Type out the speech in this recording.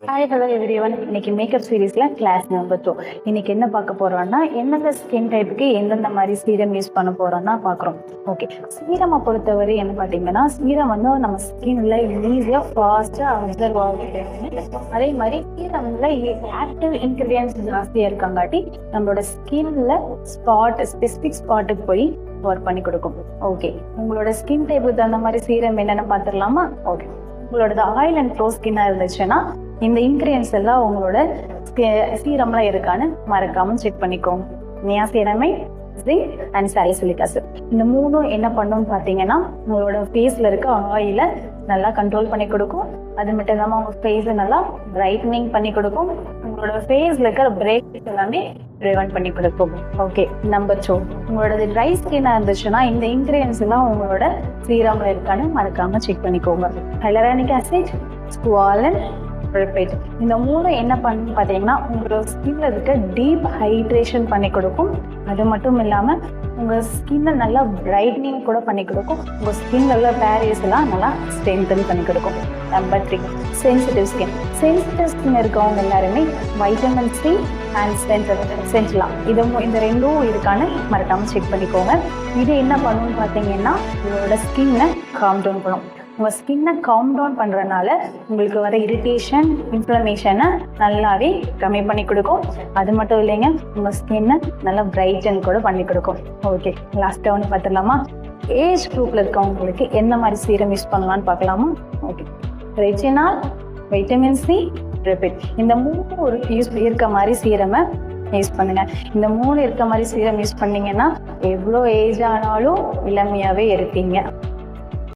Hi hello everyone. இன்னைக்கு makeup சீரீஸ்ல class number 2. இன்னைக்கு என்ன பார்க்க போறோம்னா எந்தெந்த ஸ்கின் டைப்புக்கு எந்தெந்த மாதிரி சீரம் யூஸ் பண்ண போறோம்னா பார்க்குறோம். ஓகே, சீரமை பொறுத்தவரை என்ன பார்த்தீங்கன்னா, சீரம் வந்து நம்ம ஸ்கின்ல ஈஸியாக ஃபாஸ்ட்டாக அப்சர்வ் ஆகுது. அதே மாதிரி சீரம்ல ஆக்டிவ் இன்கிரீடியன்ஸ் ஜாஸ்தியாக இருக்காங்காட்டி நம்மளோட ஸ்கின்ல ஸ்பெசிஃபிக் ஸ்பாட்டுக்கு போய் ஒர்க் பண்ணி கொடுக்கும். ஓகே, உங்களோட ஸ்கின் டைப்புக்கு தகுந்த மாதிரி சீரம் என்னென்னு பார்த்துடலாமா? ஓகே, உங்களோட ஆயில் அண்ட் ப்ரோ ஸ்கின்னாக இருந்துச்சுன்னா இந்த இன்கிரியன்ஸ் எல்லாம் உங்களோட சீரம்ல இருக்கான்னு மறக்காம செக் பண்ணிக்கோங்க. Niacinamide, zinc and salicylic acid. இந்த மூணும் என்ன பண்ணும்னு பார்த்தீங்கன்னா உங்களோட ஃபேஸ்ல இருக்க ஆயிலை நல்லா கண்ட்ரோல் பண்ணி கொடுக்கும். அது மட்டும் இல்லாமல் உங்க ஃபேஸை நல்லா பிரைட்னிங் பண்ணி கொடுக்கும். உங்களோட ஃபேஸ்ல இருக்கிற பிரேக் எல்லாமே ப்ரிவென்ட் பண்ணி கொடுக்கும். ஓகே, நம்பர் 2, உங்களோட ட்ரை ஸ்கின்னா இருந்துச்சுன்னா இந்த இன்கிரியன்ஸ் எல்லாம் உங்களோட சீரம்ல இருக்கான்னு மறக்காம செக் பண்ணிக்கோங்க. Hyaluronic acid, squalane, repeat. இந்த மூணு என்ன பண்ணு பார்த்தீங்கன்னா உங்களோட ஸ்கின்ல இருக்க டீப் ஹைட்ரேஷன் பண்ணி கொடுக்கும். அது மட்டும் இல்லாமல் உங்கள் ஸ்கின்னை நல்லா பிரைட்னிங் கூட பண்ணி கொடுக்கும். உங்கள் ஸ்கின்ல உள்ள பேரியர்ஸ் எல்லாம் நல்லா ஸ்ட்ரென்தன் பண்ணி கொடுக்கும். Number 3, sensitive skin. Sensitive skin இருக்கவங்க எல்லாருமே வைட்டமின் சி அண்ட் சென்ட்லாம் இந்த ரெண்டும் இருக்கான்னு மறக்காமல் செக் பண்ணிக்கோங்க. இது என்ன பண்ணணும்னு பார்த்தீங்கன்னா உங்களோட ஸ்கின்னை காம் டவுன் பண்ணும். உங்கள் ஸ்கின்னை காம் டவுன் பண்ணுறதுனால உங்களுக்கு வர இரிட்டேஷன், இன்ஃப்ளமேஷனை நல்லாவே கம்மி பண்ணி கொடுக்கும். அது மட்டும் இல்லைங்க, உங்கள் ஸ்கின்னை நல்லா பிரைட்டன் கூட பண்ணி கொடுக்கும். ஓகே, லாஸ்ட்டாக ஒன்று பார்த்துடலாமா? ஏஜ் குரூப்பில் இருக்கவங்களுக்கு எந்த மாதிரி சீரம் யூஸ் பண்ணலான்னு பார்க்கலாமா? Okay, Reginald, vitamin C, repeat. இந்த மூணு ஒரு இருக்க மாதிரி சீரமை யூஸ் பண்ணுங்க. இந்த மூணு இருக்க மாதிரி சீரம் யூஸ் பண்ணீங்கன்னா எவ்வளோ ஏஜ் ஆனாலும் இளமையாகவே இருப்பீங்க.